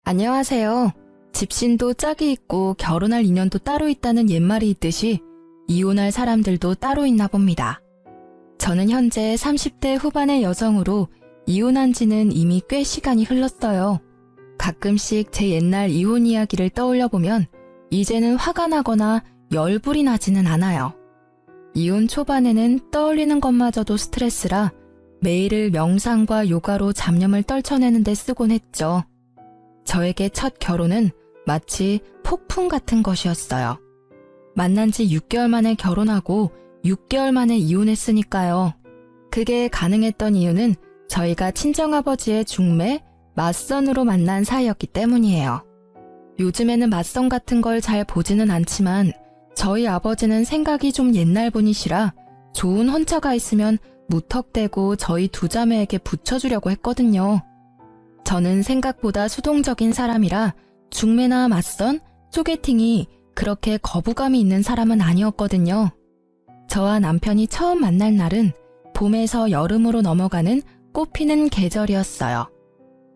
안녕하세요. 집신도 짝이 있고 결혼할 인연도 따로 있다는 옛말이 있듯이 이혼할 사람들도 따로 있나 봅니다. 저는 현재 30대 후반의 여성으로 이혼한 지는 이미 꽤 시간이 흘렀어요. 가끔씩 제 옛날 이혼 이야기를 떠올려 보면 이제는 화가 나거나 열불이 나지는 않아요. 이혼 초반에는 떠올리는 것마저도 스트레스라 매일을 명상과 요가로 잡념을 떨쳐내는 데 쓰곤 했죠. 저에게 첫 결혼은 마치 폭풍 같은 것이었어요. 만난 지 6개월 만에 결혼하고 6개월 만에 이혼했으니까요. 그게 가능했던 이유는 저희가 친정아버지의 중매, 맞선으로 만난 사이였기 때문이에요. 요즘에는 맞선 같은 걸 잘 보지는 않지만 저희 아버지는 생각이 좀 옛날 분이시라 좋은 혼처가 있으면 무턱대고 저희 두 자매에게 붙여주려고 했거든요. 저는 생각보다 수동적인 사람이라 중매나 맞선, 소개팅이 그렇게 거부감이 있는 사람은 아니었거든요. 저와 남편이 처음 만날 날은 봄에서 여름으로 넘어가는 꽃피는 계절이었어요.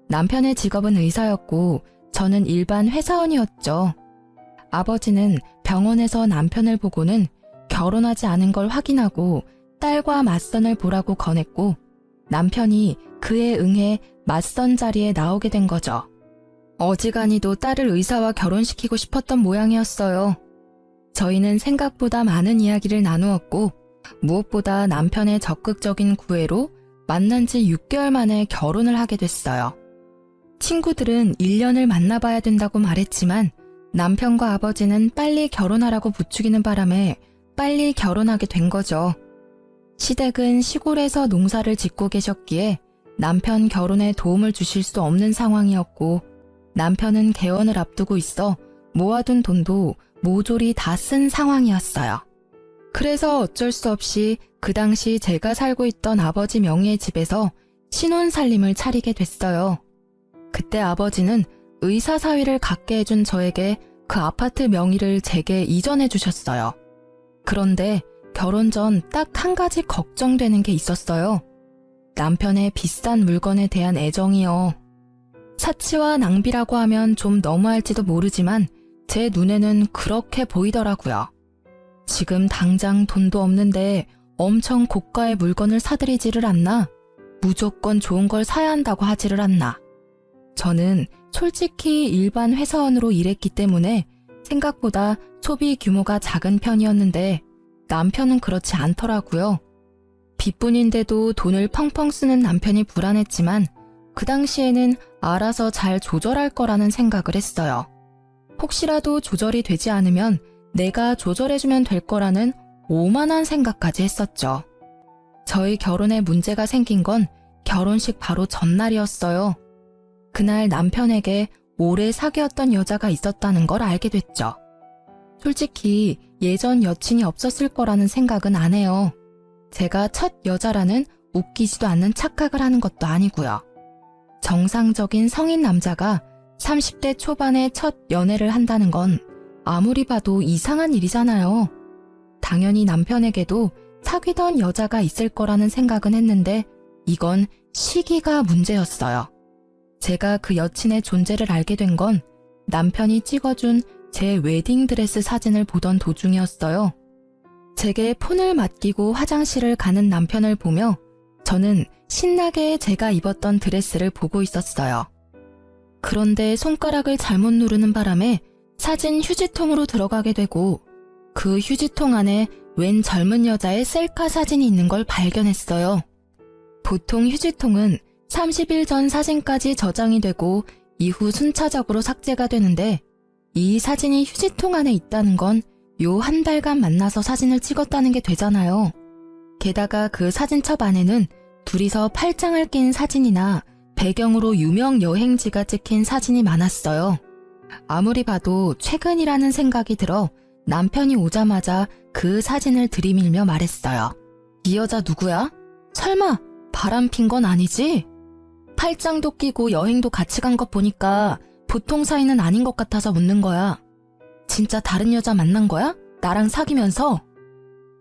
남편의 직업은 의사였고 저는 일반 회사원이었죠. 아버지는 병원에서 남편을 보고는 결혼하지 않은 걸 확인하고 딸과 맞선을 보라고 권했고 남편이 그에 응해 맞선 자리에 나오게 된 거죠. 어지간히도 딸을 의사와 결혼시키고 싶었던 모양이었어요. 저희는 생각보다 많은 이야기를 나누었고 무엇보다 남편의 적극적인 구애로 만난 지 6개월 만에 결혼을 하게 됐어요. 친구들은 1년을 만나봐야 된다고 말했지만 남편과 아버지는 빨리 결혼하라고 부추기는 바람에 빨리 결혼하게 된 거죠. 시댁은 시골에서 농사를 짓고 계셨기에 남편 결혼에 도움을 주실 수 없는 상황이었고 남편은 개원을 앞두고 있어 모아둔 돈도 모조리 다 쓴 상황이었어요. 그래서 어쩔 수 없이 그 당시 제가 살고 있던 아버지 명의의 집에서 신혼살림을 차리게 됐어요. 그때 아버지는 의사 사위를 갖게 해준 저에게 그 아파트 명의를 제게 이전해 주셨어요. 그런데 결혼 전 딱 한 가지 걱정되는 게 있었어요. 남편의 비싼 물건에 대한 애정이요. 사치와 낭비라고 하면 좀 너무할지도 모르지만 제 눈에는 그렇게 보이더라고요. 지금 당장 돈도 없는데 엄청 고가의 물건을 사들이지를 않나? 무조건 좋은 걸 사야 한다고 하지를 않나? 저는 솔직히 일반 회사원으로 일했기 때문에 생각보다 소비 규모가 작은 편이었는데 남편은 그렇지 않더라고요. 빚뿐인데도 돈을 펑펑 쓰는 남편이 불안했지만 그 당시에는 알아서 잘 조절할 거라는 생각을 했어요. 혹시라도 조절이 되지 않으면 내가 조절해주면 될 거라는 오만한 생각까지 했었죠. 저희 결혼에 문제가 생긴 건 결혼식 바로 전날이었어요. 그날 남편에게 오래 사귀었던 여자가 있었다는 걸 알게 됐죠. 솔직히 예전 여친이 없었을 거라는 생각은 안 해요. 제가 첫 여자라는 웃기지도 않는 착각을 하는 것도 아니고요. 정상적인 성인 남자가 30대 초반에 첫 연애를 한다는 건 아무리 봐도 이상한 일이잖아요. 당연히 남편에게도 사귀던 여자가 있을 거라는 생각은 했는데 이건 시기가 문제였어요. 제가 그 여친의 존재를 알게 된 건 남편이 찍어준 제 웨딩드레스 사진을 보던 도중이었어요. 제게 폰을 맡기고 화장실을 가는 남편을 보며 저는 신나게 제가 입었던 드레스를 보고 있었어요. 그런데 손가락을 잘못 누르는 바람에 사진 휴지통으로 들어가게 되고 그 휴지통 안에 웬 젊은 여자의 셀카 사진이 있는 걸 발견했어요. 보통 휴지통은 30일 전 사진까지 저장이 되고 이후 순차적으로 삭제가 되는데 이 사진이 휴지통 안에 있다는 건 요 한 달간 만나서 사진을 찍었다는 게 되잖아요. 게다가 그 사진첩 안에는 둘이서 팔짱을 낀 사진이나 배경으로 유명 여행지가 찍힌 사진이 많았어요. 아무리 봐도 최근이라는 생각이 들어 남편이 오자마자 그 사진을 들이밀며 말했어요. 이 여자 누구야? 설마 바람핀 건 아니지? 팔짱도 끼고 여행도 같이 간 것 보니까 보통 사이는 아닌 것 같아서 묻는 거야. 진짜 다른 여자 만난 거야? 나랑 사귀면서?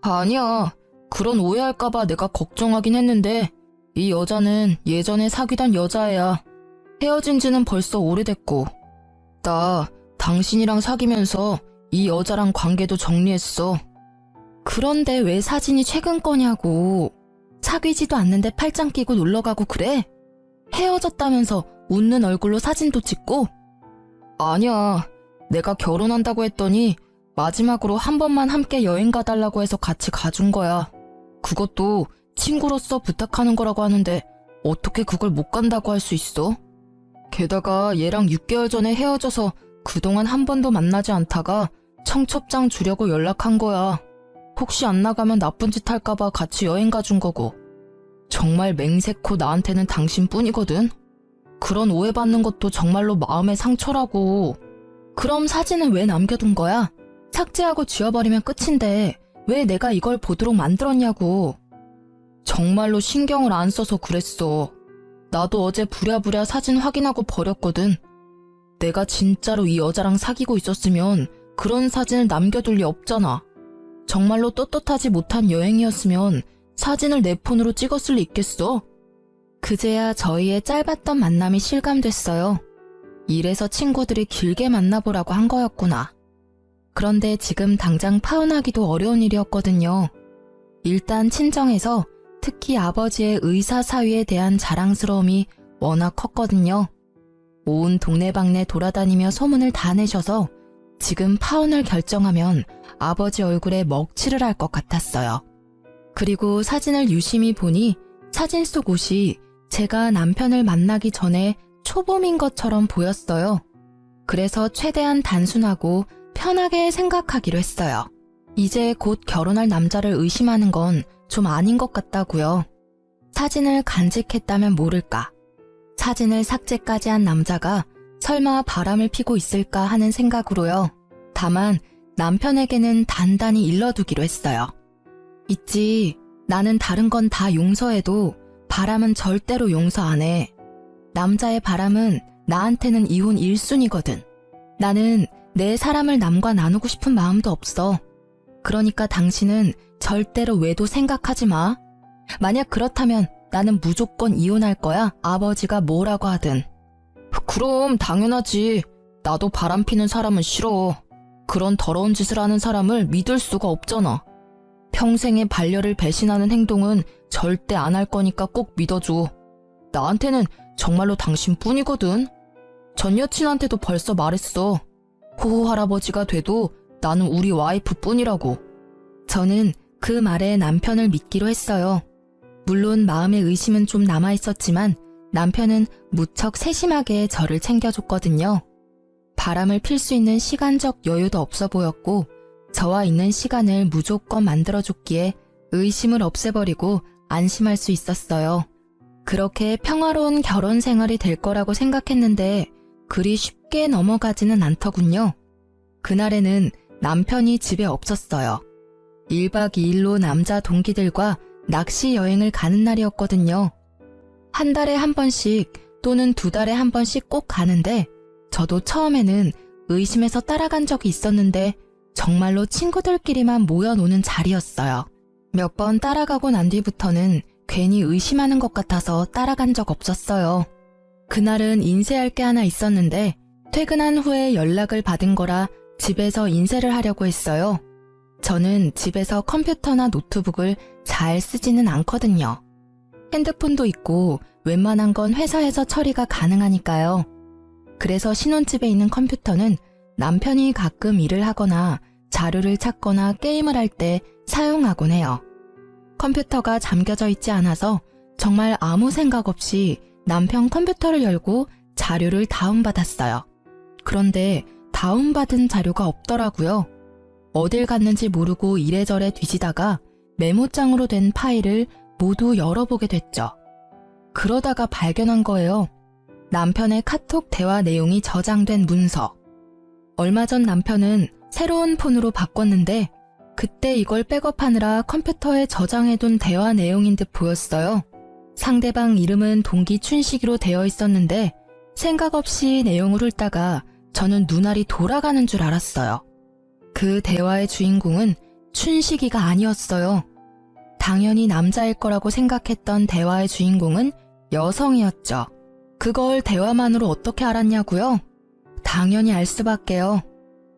아니야. 그런 오해할까봐 내가 걱정하긴 했는데 이 여자는 예전에 사귀던 여자애야. 헤어진 지는 벌써 오래됐고 나 당신이랑 사귀면서 이 여자랑 관계도 정리했어. 그런데 왜 사진이 최근 거냐고. 사귀지도 않는데 팔짱 끼고 놀러가고 그래? 헤어졌다면서 웃는 얼굴로 사진도 찍고? 아니야. 내가 결혼한다고 했더니 마지막으로 한 번만 함께 여행 가달라고 해서 같이 가준 거야. 그것도 친구로서 부탁하는 거라고 하는데 어떻게 그걸 못 간다고 할 수 있어? 게다가 얘랑 6개월 전에 헤어져서 그동안 한 번도 만나지 않다가 청첩장 주려고 연락한 거야. 혹시 안 나가면 나쁜 짓 할까봐 같이 여행 가준 거고. 정말 맹세코 나한테는 당신뿐이거든. 그런 오해받는 것도 정말로 마음의 상처라고. 그럼 사진은 왜 남겨둔 거야? 삭제하고 지워버리면 끝인데 왜 내가 이걸 보도록 만들었냐고. 정말로 신경을 안 써서 그랬어. 나도 어제 부랴부랴 사진 확인하고 버렸거든. 내가 진짜로 이 여자랑 사귀고 있었으면 그런 사진을 남겨둘 리 없잖아. 정말로 떳떳하지 못한 여행이었으면 사진을 내 폰으로 찍었을 리 있겠어? 그제야 저희의 짧았던 만남이 실감됐어요. 이래서 친구들이 길게 만나보라고 한 거였구나. 그런데 지금 당장 파혼하기도 어려운 일이었거든요. 일단 친정에서 특히 아버지의 의사 사위에 대한 자랑스러움이 워낙 컸거든요. 온 동네방네 돌아다니며 소문을 다 내셔서 지금 파혼을 결정하면 아버지 얼굴에 먹칠을 할 것 같았어요. 그리고 사진을 유심히 보니 사진 속 옷이 제가 남편을 만나기 전에 초봄인 것처럼 보였어요. 그래서 최대한 단순하고 편하게 생각하기로 했어요. 이제 곧 결혼할 남자를 의심하는 건 좀 아닌 것 같다고요. 사진을 간직했다면 모를까. 사진을 삭제까지 한 남자가 설마 바람을 피고 있을까 하는 생각으로요. 다만 남편에게는 단단히 일러두기로 했어요. 있지, 나는 다른 건 다 용서해도 바람은 절대로 용서 안 해. 남자의 바람은 나한테는 이혼 1순위거든. 나는 내 사람을 남과 나누고 싶은 마음도 없어. 그러니까 당신은 절대로 외도 생각하지 마. 만약 그렇다면 나는 무조건 이혼할 거야. 아버지가 뭐라고 하든. 그럼 당연하지. 나도 바람피는 사람은 싫어. 그런 더러운 짓을 하는 사람을 믿을 수가 없잖아. 평생의 반려를 배신하는 행동은 절대 안 할 거니까 꼭 믿어줘. 나한테는 정말로 당신뿐이거든. 전 여친한테도 벌써 말했어. 호호 할아버지가 돼도 나는 우리 와이프뿐이라고. 저는 그 말에 남편을 믿기로 했어요. 물론 마음의 의심은 좀 남아있었지만 남편은 무척 세심하게 저를 챙겨줬거든요. 바람을 필 수 있는 시간적 여유도 없어 보였고 저와 있는 시간을 무조건 만들어줬기에 의심을 없애버리고 안심할 수 있었어요. 그렇게 평화로운 결혼 생활이 될 거라고 생각했는데 그리 쉽게 넘어가지는 않더군요. 그날에는 남편이 집에 없었어요. 1박 2일로 남자 동기들과 낚시 여행을 가는 날이었거든요. 한 달에 한 번씩 또는 2달에 한 번씩 꼭 가는데 저도 처음에는 의심해서 따라간 적이 있었는데 정말로 친구들끼리만 모여 노는 자리였어요. 몇 번 따라가고 난 뒤부터는 괜히 의심하는 것 같아서 따라간 적 없었어요. 그날은 인쇄할 게 하나 있었는데 퇴근한 후에 연락을 받은 거라 집에서 인쇄를 하려고 했어요. 저는 집에서 컴퓨터나 노트북을 잘 쓰지는 않거든요. 핸드폰도 있고 웬만한 건 회사에서 처리가 가능하니까요. 그래서 신혼집에 있는 컴퓨터는 남편이 가끔 일을 하거나 자료를 찾거나 게임을 할 때 사용하곤 해요. 컴퓨터가 잠겨져 있지 않아서 정말 아무 생각 없이 남편 컴퓨터를 열고 자료를 다운받았어요. 그런데 다운받은 자료가 없더라고요. 어딜 갔는지 모르고 이래저래 뒤지다가 메모장으로 된 파일을 모두 열어보게 됐죠. 그러다가 발견한 거예요. 남편의 카톡 대화 내용이 저장된 문서. 얼마 전 남편은 새로운 폰으로 바꿨는데 그때 이걸 백업하느라 컴퓨터에 저장해둔 대화 내용인 듯 보였어요. 상대방 이름은 동기 춘식이로 되어 있었는데 생각 없이 내용을 훑다가 저는 눈알이 돌아가는 줄 알았어요. 그 대화의 주인공은 춘식이가 아니었어요. 당연히 남자일 거라고 생각했던 대화의 주인공은 여성이었죠. 그걸 대화만으로 어떻게 알았냐고요? 당연히 알 수밖에요.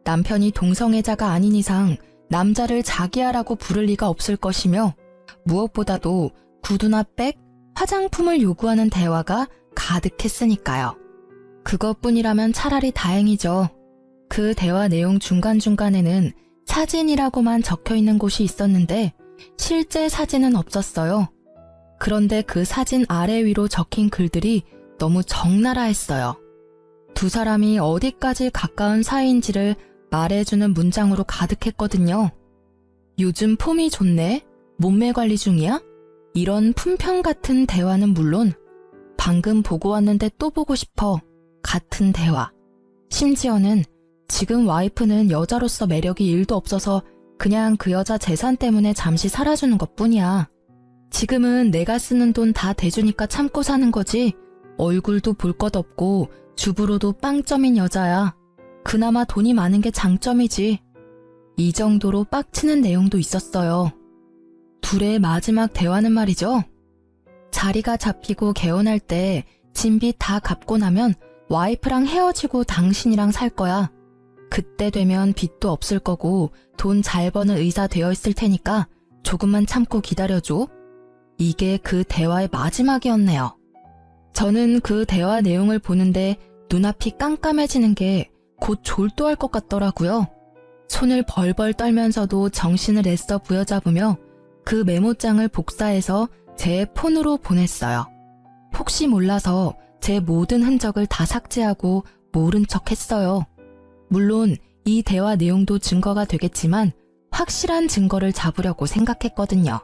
남편이 동성애자가 아닌 이상 남자를 자기야라고 부를 리가 없을 것이며 무엇보다도 구두나 백, 화장품을 요구하는 대화가 가득했으니까요. 그것뿐이라면 차라리 다행이죠. 그 대화 내용 중간중간에는 사진이라고만 적혀있는 곳이 있었는데 실제 사진은 없었어요. 그런데 그 사진 아래 위로 적힌 글들이 너무 적나라했어요. 두 사람이 어디까지 가까운 사이인지를 말해주는 문장으로 가득했거든요. 요즘 폼이 좋네? 몸매 관리 중이야? 이런 품평 같은 대화는 물론 방금 보고 왔는데 또 보고 싶어 같은 대화. 심지어는 지금 와이프는 여자로서 매력이 1도 없어서 그냥 그 여자 재산 때문에 잠시 살아주는 것뿐이야. 지금은 내가 쓰는 돈 다 대주니까 참고 사는 거지. 얼굴도 볼 것 없고 주부로도 빵점인 여자야. 그나마 돈이 많은 게 장점이지. 이 정도로 빡치는 내용도 있었어요. 둘의 마지막 대화는 말이죠. 자리가 잡히고 개혼할 때 진빚 다 갚고 나면 와이프랑 헤어지고 당신이랑 살 거야. 그때 되면 빚도 없을 거고 돈 잘 버는 의사 되어 있을 테니까 조금만 참고 기다려줘. 이게 그 대화의 마지막이었네요. 저는 그 대화 내용을 보는데 눈앞이 깜깜해지는 게 곧 졸도할 것 같더라고요. 손을 벌벌 떨면서도 정신을 애써 부여잡으며 그 메모장을 복사해서 제 폰으로 보냈어요. 혹시 몰라서 제 모든 흔적을 다 삭제하고 모른 척 했어요. 물론 이 대화 내용도 증거가 되겠지만 확실한 증거를 잡으려고 생각했거든요.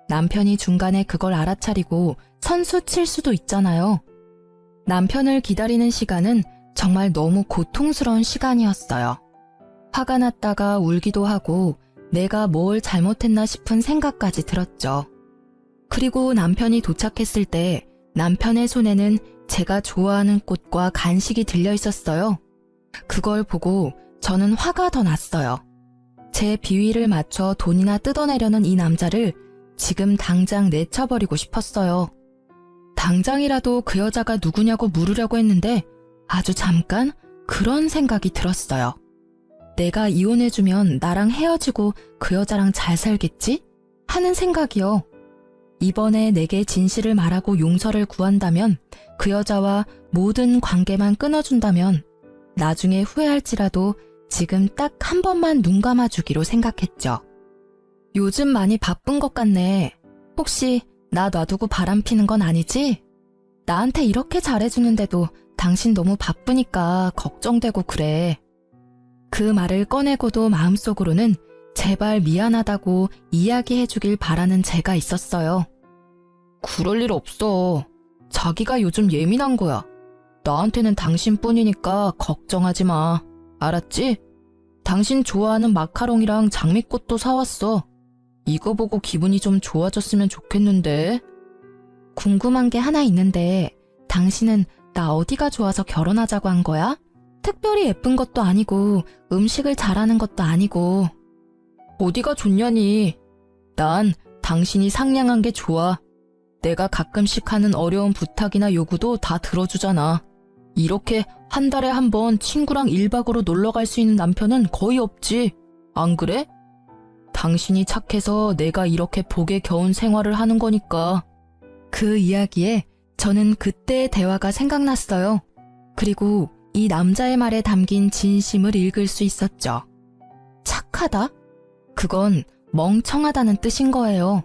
남편이 중간에 그걸 알아차리고 선수 칠 수도 있잖아요. 남편을 기다리는 시간은 정말 너무 고통스러운 시간이었어요. 화가 났다가 울기도 하고 내가 뭘 잘못했나 싶은 생각까지 들었죠. 그리고 남편이 도착했을 때 남편의 손에는 제가 좋아하는 꽃과 간식이 들려 있었어요. 그걸 보고 저는 화가 더 났어요. 제 비위를 맞춰 돈이나 뜯어내려는 이 남자를 지금 당장 내쳐버리고 싶었어요. 당장이라도 그 여자가 누구냐고 물으려고 했는데 아주 잠깐 그런 생각이 들었어요. 내가 이혼해주면 나랑 헤어지고 그 여자랑 잘 살겠지? 하는 생각이요. 이번에 내게 진실을 말하고 용서를 구한다면 그 여자와 모든 관계만 끊어준다면 나중에 후회할지라도 지금 딱 한 번만 눈 감아주기로 생각했죠. 요즘 많이 바쁜 것 같네. 혹시 나 놔두고 바람 피는 건 아니지? 나한테 이렇게 잘해주는데도 당신 너무 바쁘니까 걱정되고 그래. 그 말을 꺼내고도 마음속으로는 제발 미안하다고 이야기해주길 바라는 제가 있었어요. 그럴 일 없어. 자기가 요즘 예민한 거야. 나한테는 당신뿐이니까 걱정하지 마. 알았지? 당신 좋아하는 마카롱이랑 장미꽃도 사왔어. 이거 보고 기분이 좀 좋아졌으면 좋겠는데. 궁금한 게 하나 있는데 당신은 나 어디가 좋아서 결혼하자고 한 거야? 특별히 예쁜 것도 아니고 음식을 잘하는 것도 아니고. 어디가 좋냐니. 난 당신이 상냥한 게 좋아. 내가 가끔씩 하는 어려운 부탁이나 요구도 다 들어주잖아. 이렇게 한 달에 한 번 친구랑 1박으로 놀러 갈 수 있는 남편은 거의 없지. 안 그래? 당신이 착해서 내가 이렇게 복에 겨운 생활을 하는 거니까. 그 이야기에 저는 그때의 대화가 생각났어요. 그리고 이 남자의 말에 담긴 진심을 읽을 수 있었죠. 착하다? 그건 멍청하다는 뜻인 거예요.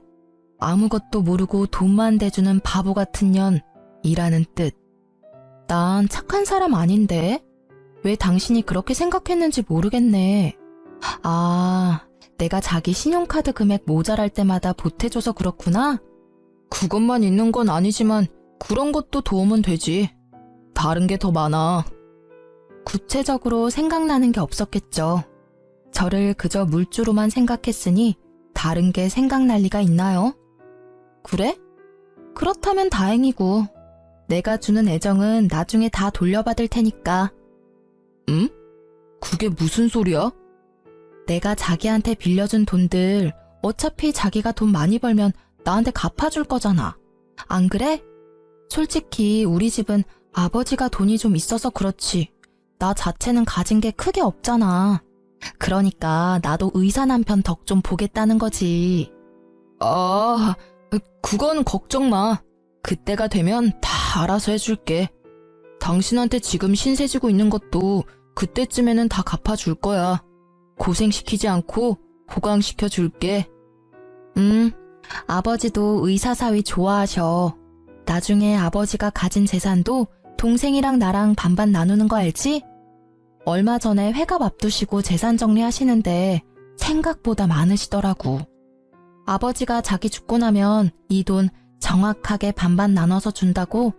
아무것도 모르고 돈만 대주는 바보 같은 년이라는 뜻. 난 착한 사람 아닌데? 왜 당신이 그렇게 생각했는지 모르겠네. 아, 내가 자기 신용카드 금액 모자랄 때마다 보태줘서 그렇구나? 그것만 있는 건 아니지만 그런 것도 도움은 되지. 다른 게 더 많아. 구체적으로 생각나는 게 없었겠죠. 저를 그저 물주로만 생각했으니 다른 게 생각날 리가 있나요? 그래? 그렇다면 다행이고. 내가 주는 애정은 나중에 다 돌려받을 테니까. 응? 그게 무슨 소리야? 내가 자기한테 빌려준 돈들 어차피 자기가 돈 많이 벌면 나한테 갚아줄 거잖아. 안 그래? 솔직히 우리 집은 아버지가 돈이 좀 있어서 그렇지. 나 자체는 가진 게 크게 없잖아. 그러니까 나도 의사 남편 덕 좀 보겠다는 거지. 아, 그건 걱정 마. 그때가 되면 다 알아서 해줄게. 당신한테 지금 신세 지고 있는 것도 그때쯤에는 다 갚아줄 거야. 고생시키지 않고 보강시켜 줄게. 아버지도 의사 사위 좋아하셔. 나중에 아버지가 가진 재산도 동생이랑 나랑 반반 나누는 거 알지? 얼마 전에 회갑 앞두시고 재산 정리하시는데 생각보다 많으시더라고. 아버지가 자기 죽고 나면 이 돈 정확하게 반반 나눠서 준다고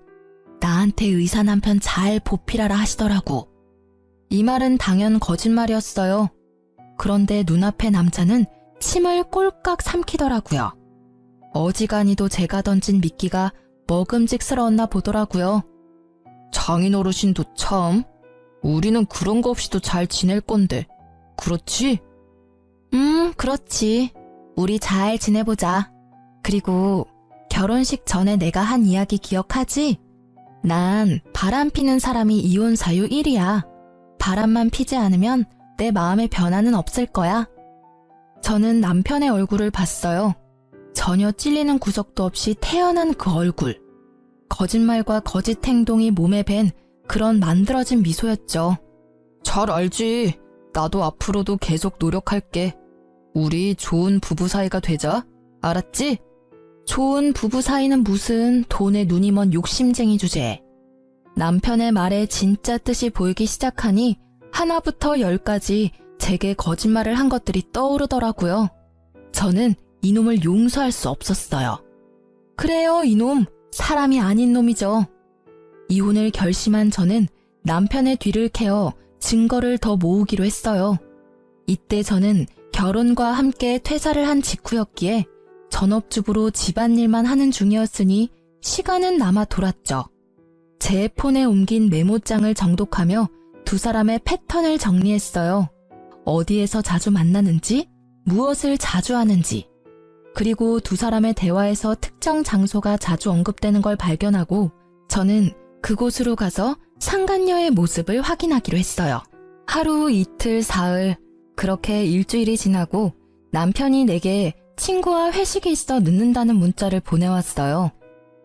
나한테 의사 남편 잘 보필하라 하시더라고. 이 말은 당연 거짓말이었어요. 그런데 눈앞의 남자는 침을 꼴깍 삼키더라고요. 어지간히도 제가 던진 미끼가 먹음직스러웠나 보더라고요. 장인어르신도 참, 우리는 그런 거 없이도 잘 지낼 건데, 그렇지? 그렇지. 우리 잘 지내보자. 그리고 결혼식 전에 내가 한 이야기 기억하지? 난 바람 피는 사람이 이혼 사유 1위야. 바람만 피지 않으면 내 마음의 변화는 없을 거야. 저는 남편의 얼굴을 봤어요. 전혀 찔리는 구석도 없이 태연한 그 얼굴. 거짓말과 거짓 행동이 몸에 밴 그런 만들어진 미소였죠. 잘 알지. 나도 앞으로도 계속 노력할게. 우리 좋은 부부 사이가 되자. 알았지? 좋은 부부 사이는 무슨 돈에 눈이 먼 욕심쟁이 주제에. 남편의 말에 진짜 뜻이 보이기 시작하니 하나부터 10까지 제게 거짓말을 한 것들이 떠오르더라고요. 저는 이놈을 용서할 수 없었어요. 그래요, 이놈. 사람이 아닌 놈이죠. 이혼을 결심한 저는 남편의 뒤를 캐어 증거를 더 모으기로 했어요. 이때 저는 결혼과 함께 퇴사를 한 직후였기에 전업주부로 집안일만 하는 중이었으니 시간은 남아 돌았죠. 제 폰에 옮긴 메모장을 정독하며 두 사람의 패턴을 정리했어요. 어디에서 자주 만나는지, 무엇을 자주 하는지, 그리고 두 사람의 대화에서 특정 장소가 자주 언급되는 걸 발견하고 저는 그곳으로 가서 상간녀의 모습을 확인하기로 했어요. 하루, 이틀, 사흘, 그렇게 일주일이 지나고 남편이 내게 친구와 회식이 있어 늦는다는 문자를 보내왔어요.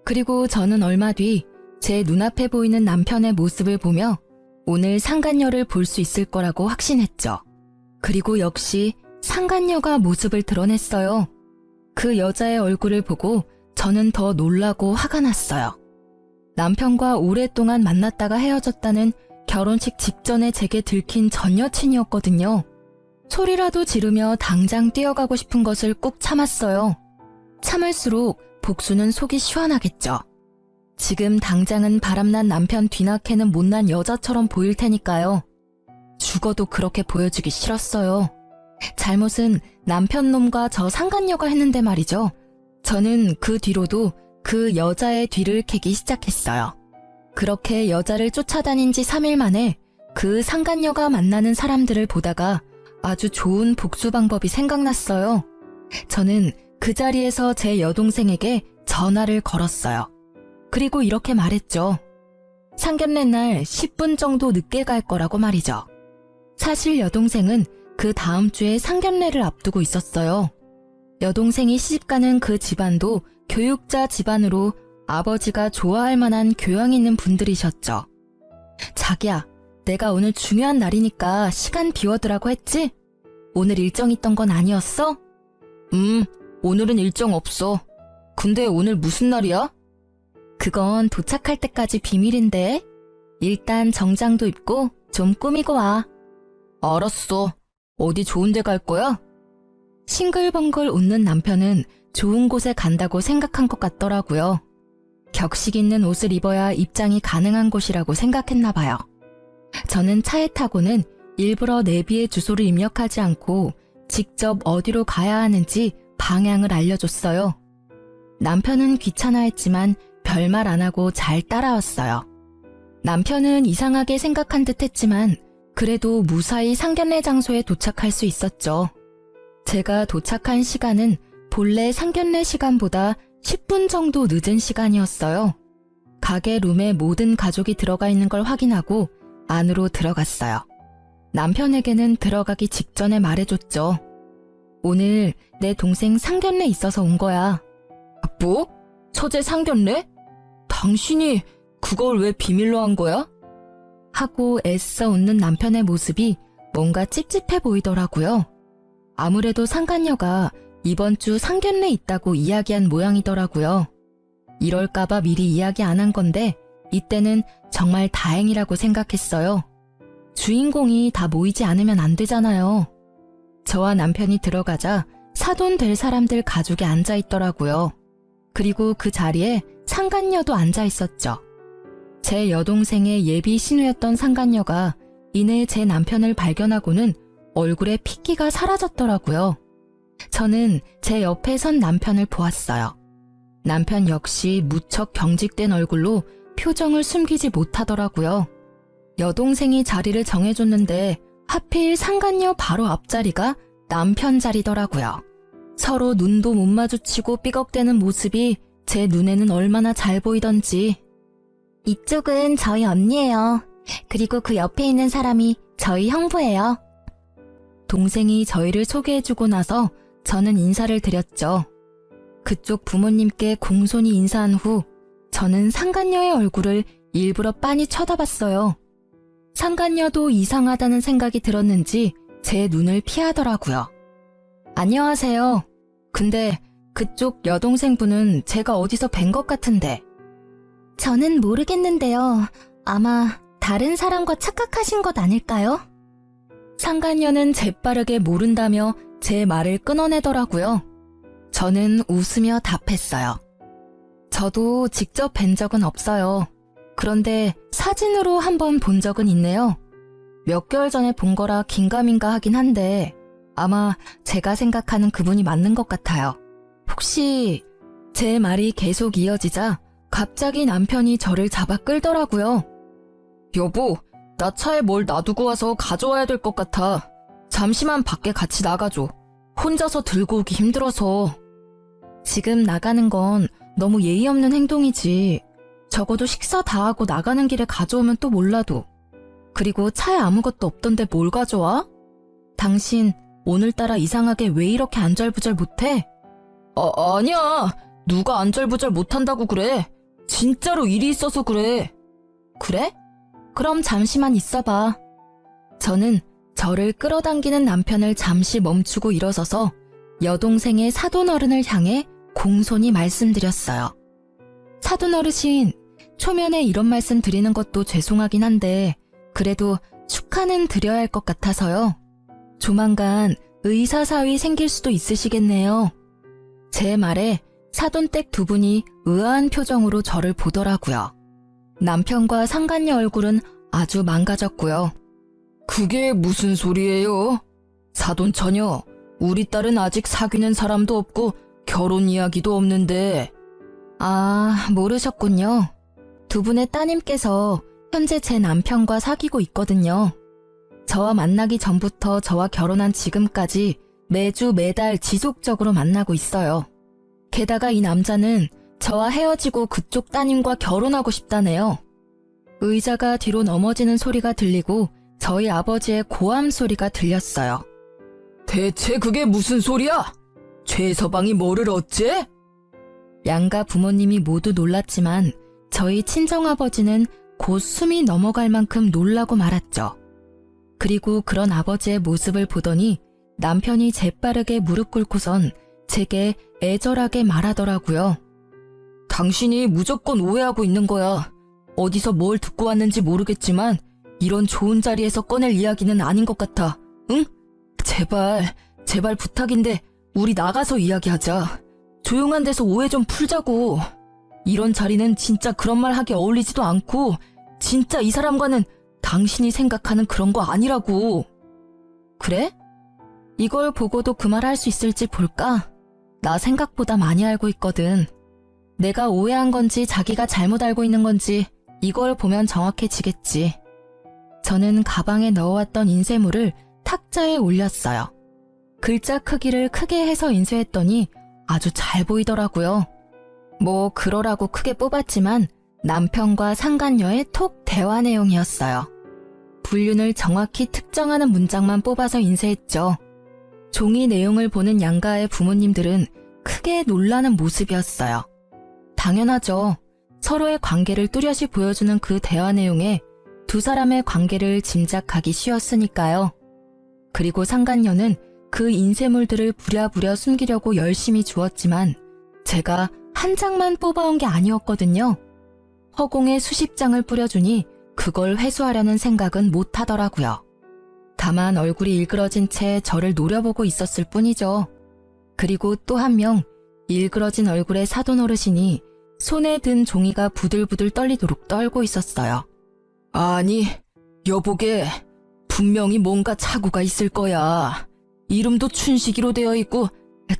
그리고 저는 얼마 뒤 제 눈앞에 보이는 남편의 모습을 보며 오늘 상간녀를 볼 수 있을 거라고 확신했죠. 그리고 역시 상간녀가 모습을 드러냈어요. 그 여자의 얼굴을 보고 저는 더 놀라고 화가 났어요. 남편과 오랫동안 만났다가 헤어졌다는 결혼식 직전에 제게 들킨 전 여친이었거든요. 소리라도 지르며 당장 뛰어가고 싶은 것을 꾹 참았어요. 참을수록 복수는 속이 시원하겠죠. 지금 당장은 바람난 남편 뒤나캐는 못난 여자처럼 보일 테니까요. 죽어도 그렇게 보여주기 싫었어요. 잘못은 남편 놈과 저 상간녀가 했는데 말이죠. 저는 그 뒤로도 그 여자의 뒤를 캐기 시작했어요. 그렇게 여자를 쫓아다닌 지 3일 만에 그 상간녀가 만나는 사람들을 보다가 아주 좋은 복수 방법이 생각났어요. 저는 그 자리에서 제 여동생에게 전화를 걸었어요. 그리고 이렇게 말했죠. 상견례 날 10분 정도 늦게 갈 거라고 말이죠. 사실 여동생은 그 다음 주에 상견례를 앞두고 있었어요. 여동생이 시집가는 그 집안도 교육자 집안으로 아버지가 좋아할 만한 교양 있는 분들이셨죠. 자기야, 내가 오늘 중요한 날이니까 시간 비워두라고 했지? 오늘 일정 있던 건 아니었어? 오늘은 일정 없어. 근데 오늘 무슨 날이야? 그건 도착할 때까지 비밀인데. 일단 정장도 입고 좀 꾸미고 와. 알았어. 어디 좋은 데 갈 거야? 싱글벙글 웃는 남편은 좋은 곳에 간다고 생각한 것 같더라고요. 격식 있는 옷을 입어야 입장이 가능한 곳이라고 생각했나 봐요. 저는 차에 타고는 일부러 내비에 주소를 입력하지 않고 직접 어디로 가야 하는지 방향을 알려줬어요. 남편은 귀찮아했지만 별말 안 하고 잘 따라왔어요. 남편은 이상하게 생각한 듯 했지만 그래도 무사히 상견례 장소에 도착할 수 있었죠. 제가 도착한 시간은 본래 상견례 시간보다 10분 정도 늦은 시간이었어요. 가게 룸에 모든 가족이 들어가 있는 걸 확인하고 안으로 들어갔어요. 남편에게는 들어가기 직전에 말해줬죠. 오늘 내 동생 상견례 있어서 온 거야. 뭐? 처제 상견례? 당신이 그걸 왜 비밀로 한 거야? 하고 애써 웃는 남편의 모습이 뭔가 찝찝해 보이더라고요. 아무래도 상간녀가 이번 주 상견례 있다고 이야기한 모양이더라고요. 이럴까봐 미리 이야기 안 한 건데 이때는 정말 다행이라고 생각했어요. 주인공이 다 모이지 않으면 안 되잖아요. 저와 남편이 들어가자 사돈 될 사람들 가족이 앉아 있더라고요. 그리고 그 자리에 상간녀도 앉아 있었죠. 제 여동생의 예비 신우였던 상간녀가 이내 제 남편을 발견하고는 얼굴에 핏기가 사라졌더라고요. 저는 제 옆에 선 남편을 보았어요. 남편 역시 무척 경직된 얼굴로 표정을 숨기지 못하더라고요. 여동생이 자리를 정해줬는데 하필 상간녀 바로 앞자리가 남편 자리더라고요. 서로 눈도 못 마주치고 삐걱대는 모습이 제 눈에는 얼마나 잘 보이던지. 이쪽은 저희 언니예요. 그리고 그 옆에 있는 사람이 저희 형부예요. 동생이 저희를 소개해주고 나서 저는 인사를 드렸죠. 그쪽 부모님께 공손히 인사한 후 저는 상간녀의 얼굴을 일부러 빤히 쳐다봤어요. 상간녀도 이상하다는 생각이 들었는지 제 눈을 피하더라고요. 안녕하세요. 근데 그쪽 여동생분은 제가 어디서 뵌 것 같은데. 저는 모르겠는데요. 아마 다른 사람과 착각하신 것 아닐까요? 상간녀는 재빠르게 모른다며 제 말을 끊어내더라고요. 저는 웃으며 답했어요. 저도 직접 뵌 적은 없어요. 그런데 사진으로 한번 본 적은 있네요. 몇 개월 전에 본 거라 긴가민가 하긴 한데 아마 제가 생각하는 그분이 맞는 것 같아요. 혹시 제 말이 계속 이어지자 갑자기 남편이 저를 잡아 끌더라고요. 여보, 나 차에 뭘 놔두고 와서 가져와야 될 것 같아. 잠시만 밖에 같이 나가줘. 혼자서 들고 오기 힘들어서. 지금 나가는 건 너무 예의 없는 행동이지. 적어도 식사 다 하고 나가는 길에 가져오면 또 몰라도. 그리고 차에 아무것도 없던데 뭘 가져와? 당신 오늘따라 이상하게 왜 이렇게 안절부절 못해? 아니야. 누가 안절부절 못한다고 그래. 진짜로 일이 있어서 그래. 그래? 그럼 잠시만 있어봐. 저는 저를 끌어당기는 남편을 잠시 멈추고 일어서서 여동생의 사돈어른을 향해 공손히 말씀드렸어요. 사돈어르신, 초면에 이런 말씀 드리는 것도 죄송하긴 한데 그래도 축하는 드려야 할 것 같아서요. 조만간 의사사위 생길 수도 있으시겠네요. 제 말에 사돈댁 두 분이 의아한 표정으로 저를 보더라고요. 남편과 상간녀 얼굴은 아주 망가졌고요. 그게 무슨 소리예요? 사돈 처녀, 우리 딸은 아직 사귀는 사람도 없고 결혼 이야기도 없는데. 아, 모르셨군요. 두 분의 따님께서 현재 제 남편과 사귀고 있거든요. 저와 만나기 전부터 저와 결혼한 지금까지 매주 매달 지속적으로 만나고 있어요. 게다가 이 남자는 저와 헤어지고 그쪽 따님과 결혼하고 싶다네요. 의자가 뒤로 넘어지는 소리가 들리고 저희 아버지의 고함 소리가 들렸어요. 대체 그게 무슨 소리야? 최서방이 뭐를 어째? 양가 부모님이 모두 놀랐지만 저희 친정아버지는 곧 숨이 넘어갈 만큼 놀라고 말았죠. 그리고 그런 아버지의 모습을 보더니 남편이 재빠르게 무릎 꿇고선 제게 애절하게 말하더라고요. 당신이 무조건 오해하고 있는 거야. 어디서 뭘 듣고 왔는지 모르겠지만 이런 좋은 자리에서 꺼낼 이야기는 아닌 것 같아. 응? 제발 부탁인데 우리 나가서 이야기하자. 조용한 데서 오해 좀 풀자고. 이런 자리는 진짜 그런 말 하기 어울리지도 않고 진짜 이 사람과는 당신이 생각하는 그런 거 아니라고. 그래? 이걸 보고도 그 말 할 수 있을지 볼까? 나 생각보다 많이 알고 있거든. 내가 오해한 건지 자기가 잘못 알고 있는 건지 이걸 보면 정확해지겠지. 저는 가방에 넣어왔던 인쇄물을 탁자에 올렸어요. 글자 크기를 크게 해서 인쇄했더니 아주 잘 보이더라고요. 뭐 그러라고 크게 뽑았지만 남편과 상간녀의 톡 대화 내용이었어요. 불륜을 정확히 특정하는 문장만 뽑아서 인쇄했죠. 종이 내용을 보는 양가의 부모님들은 크게 놀라는 모습이었어요. 당연하죠. 서로의 관계를 뚜렷이 보여주는 그 대화 내용에 두 사람의 관계를 짐작하기 쉬웠으니까요. 그리고 상간녀는 그 인쇄물들을 부랴부랴 숨기려고 열심히 주었지만 제가 한 장만 뽑아온 게 아니었거든요. 허공에 수십 장을 뿌려주니 그걸 회수하려는 생각은 못 하더라고요. 다만 얼굴이 일그러진 채 저를 노려보고 있었을 뿐이죠. 그리고 또 한 명, 일그러진 얼굴의 사돈 어르신이 손에 든 종이가 부들부들 떨리도록 떨고 있었어요. 아니, 여보게, 분명히 뭔가 착오가 있을 거야. 이름도 춘식이로 되어 있고,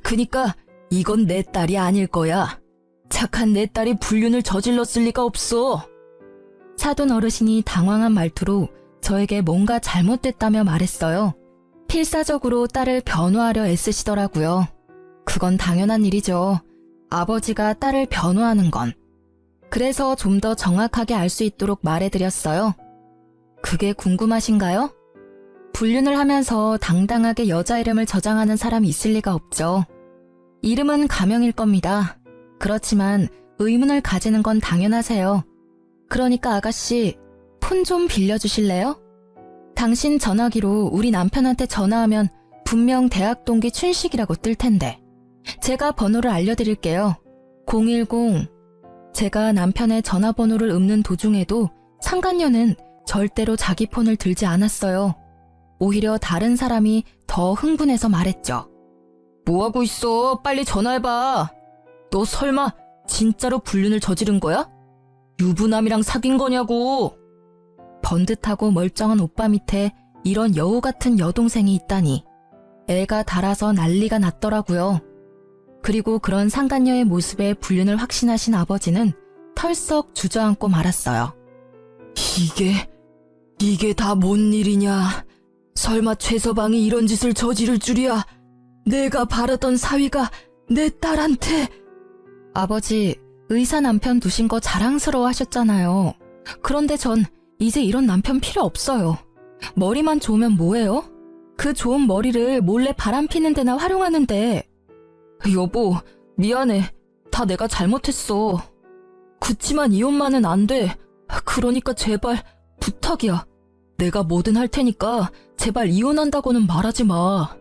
그니까 이건 내 딸이 아닐 거야. 착한 내 딸이 불륜을 저질렀을 리가 없어. 사돈 어르신이 당황한 말투로 저에게 뭔가 잘못됐다며 말했어요. 필사적으로 딸을 변호하려 애쓰시더라고요. 그건 당연한 일이죠. 아버지가 딸을 변호하는 건. 그래서 좀 더 정확하게 알 수 있도록 말해드렸어요. 그게 궁금하신가요? 불륜을 하면서 당당하게 여자 이름을 저장하는 사람이 있을 리가 없죠. 이름은 가명일 겁니다. 그렇지만 의문을 가지는 건 당연하세요. 그러니까 아가씨, 폰 좀 빌려주실래요? 당신 전화기로 우리 남편한테 전화하면 분명 대학 동기 춘식이라고 뜰 텐데. 제가 번호를 알려드릴게요. 010. 제가 남편의 전화번호를 읊는 도중에도 상간녀는 절대로 자기 폰을 들지 않았어요. 오히려 다른 사람이 더 흥분해서 말했죠. 뭐하고 있어? 빨리 전화해봐. 너 설마 진짜로 불륜을 저지른 거야? 유부남이랑 사귄 거냐고. 번듯하고 멀쩡한 오빠 밑에 이런 여우 같은 여동생이 있다니. 애가 달아서 난리가 났더라고요. 그리고 그런 상간녀의 모습에 불륜을 확신하신 아버지는 털썩 주저앉고 말았어요. 이게 다 뭔 일이냐. 설마 최서방이 이런 짓을 저지를 줄이야. 내가 바라던 사위가 내 딸한테. 아버지, 의사 남편 두신 거 자랑스러워 하셨잖아요. 그런데 전 이제 이런 남편 필요 없어요. 머리만 좋으면 뭐해요? 그 좋은 머리를 몰래 바람 피는 데나 활용하는데. 여보, 미안해. 다 내가 잘못했어. 그치만 이혼만은 안 돼. 그러니까 제발 부탁이야. 내가 뭐든 할 테니까 제발 이혼한다고는 말하지 마.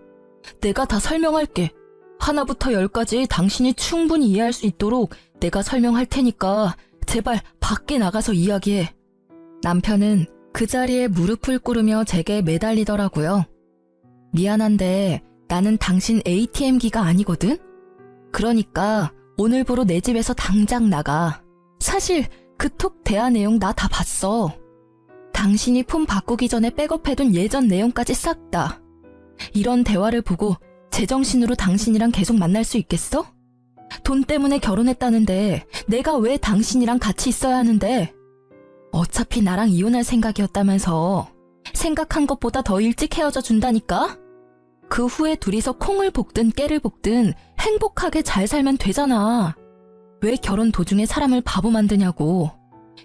내가 다 설명할게. 하나부터 10까지 당신이 충분히 이해할 수 있도록 내가 설명할 테니까 제발 밖에 나가서 이야기해. 남편은 그 자리에 무릎을 꿇으며 제게 매달리더라고요. 미안한데 나는 당신 ATM기가 아니거든? 그러니까 오늘부로 내 집에서 당장 나가. 사실 그 톡 대화 내용 나 다 봤어. 당신이 폰 바꾸기 전에 백업해둔 예전 내용까지 싹 다. 이런 대화를 보고 제정신으로 당신이랑 계속 만날 수 있겠어? 돈 때문에 결혼했다는데 내가 왜 당신이랑 같이 있어야 하는데? 어차피 나랑 이혼할 생각이었다면서. 생각한 것보다 더 일찍 헤어져 준다니까? 그 후에 둘이서 콩을 볶든 깨를 볶든 행복하게 잘 살면 되잖아. 왜 결혼 도중에 사람을 바보 만드냐고.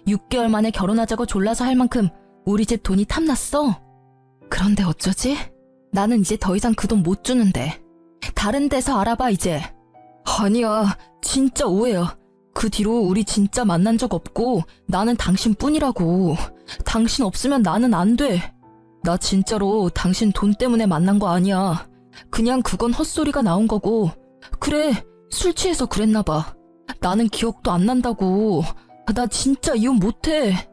6개월 만에 결혼하자고 졸라서 할 만큼 우리 집 돈이 탐났어. 그런데 어쩌지? 나는 이제 더 이상 그 돈 못 주는데. 다른 데서 알아봐 이제. 아니야, 진짜 오해야. 그 뒤로 우리 진짜 만난 적 없고 나는 당신뿐이라고. 당신 없으면 나는 안 돼. 나 진짜로 당신 돈 때문에 만난 거 아니야. 그냥 그건 헛소리가 나온 거고. 그래, 술 취해서 그랬나 봐. 나는 기억도 안 난다고. 나 진짜 이혼 못해.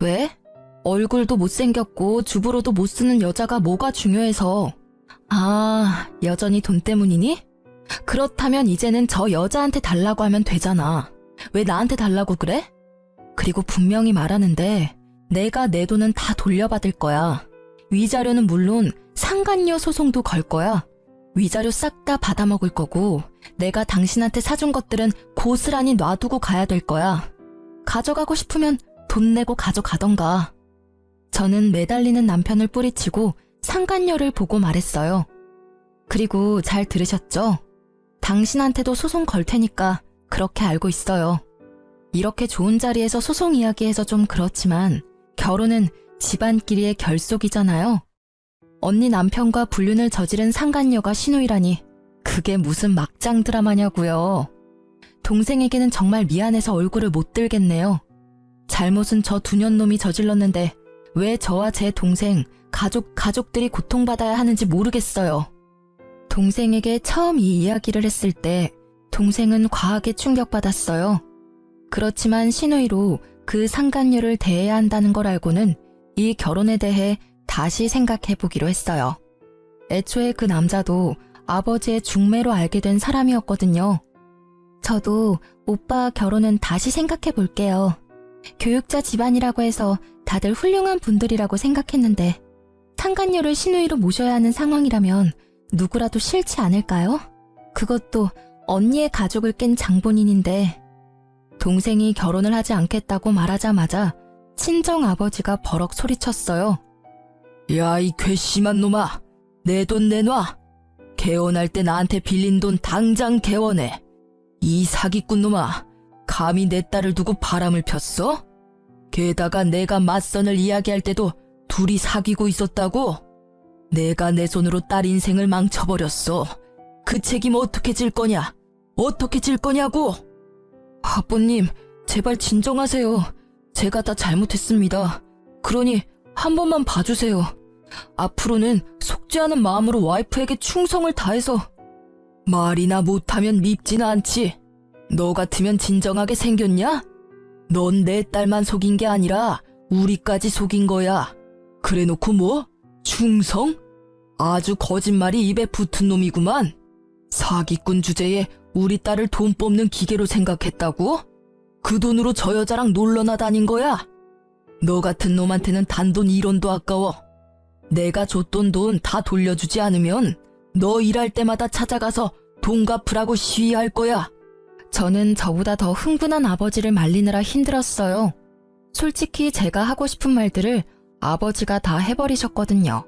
왜? 얼굴도 못생겼고 주부로도 못 쓰는 여자가 뭐가 중요해서. 아, 여전히 돈 때문이니? 그렇다면 이제는 저 여자한테 달라고 하면 되잖아. 왜 나한테 달라고 그래? 그리고 분명히 말하는데 내가 내 돈은 다 돌려받을 거야. 위자료는 물론 상간녀 소송도 걸 거야. 위자료 싹 다 받아먹을 거고 내가 당신한테 사준 것들은 고스란히 놔두고 가야 될 거야. 가져가고 싶으면 돈 내고 가져가던가. 저는 매달리는 남편을 뿌리치고 상간녀를 보고 말했어요. 그리고 잘 들으셨죠? 당신한테도 소송 걸 테니까 그렇게 알고 있어요. 이렇게 좋은 자리에서 소송 이야기해서 좀 그렇지만 결혼은 집안끼리의 결속이잖아요. 언니 남편과 불륜을 저지른 상간녀가 신우이라니 그게 무슨 막장 드라마냐고요. 동생에게는 정말 미안해서 얼굴을 못 들겠네요. 잘못은 저 두년놈이 저질렀는데 왜 저와 제 동생, 가족들이 고통받아야 하는지 모르겠어요. 동생에게 처음 이 이야기를 했을 때 동생은 과하게 충격받았어요. 그렇지만 신우이로 그 상간녀를 대해야 한다는 걸 알고는 이 결혼에 대해 다시 생각해보기로 했어요. 애초에 그 남자도 아버지의 중매로 알게 된 사람이었거든요. 저도 오빠 결혼은 다시 생각해볼게요. 교육자 집안이라고 해서 다들 훌륭한 분들이라고 생각했는데 상간녀를 신우이로 모셔야 하는 상황이라면 누구라도 싫지 않을까요? 그것도 언니의 가족을 깬 장본인인데. 동생이 결혼을 하지 않겠다고 말하자마자 친정아버지가 버럭 소리쳤어요. 야, 이 괘씸한 놈아! 내 돈 내놔! 개원할 때 나한테 빌린 돈 당장 개원해! 이 사기꾼 놈아! 감히 내 딸을 두고 바람을 폈어? 게다가 내가 맞선을 이야기할 때도 둘이 사귀고 있었다고? 내가 내 손으로 딸 인생을 망쳐버렸어. 그 책임 어떻게 질 거냐? 어떻게 질 거냐고! 아버님, 제발 진정하세요. 제가 다 잘못했습니다. 그러니 한 번만 봐주세요. 앞으로는 속죄하는 마음으로 와이프에게 충성을 다해서. 말이나 못하면 밉지는 않지. 너 같으면 진정하게 생겼냐? 넌 내 딸만 속인 게 아니라 우리까지 속인 거야. 그래놓고 뭐? 충성? 아주 거짓말이 입에 붙은 놈이구만. 사기꾼 주제에 우리 딸을 돈 뽑는 기계로 생각했다고? 그 돈으로 저 여자랑 놀러나 다닌 거야? 너 같은 놈한테는 단돈 1원도 아까워. 내가 줬던 돈 다 돌려주지 않으면 너 일할 때마다 찾아가서 돈 갚으라고 시위할 거야. 저는 저보다 더 흥분한 아버지를 말리느라 힘들었어요. 솔직히 제가 하고 싶은 말들을 아버지가 다 해버리셨거든요.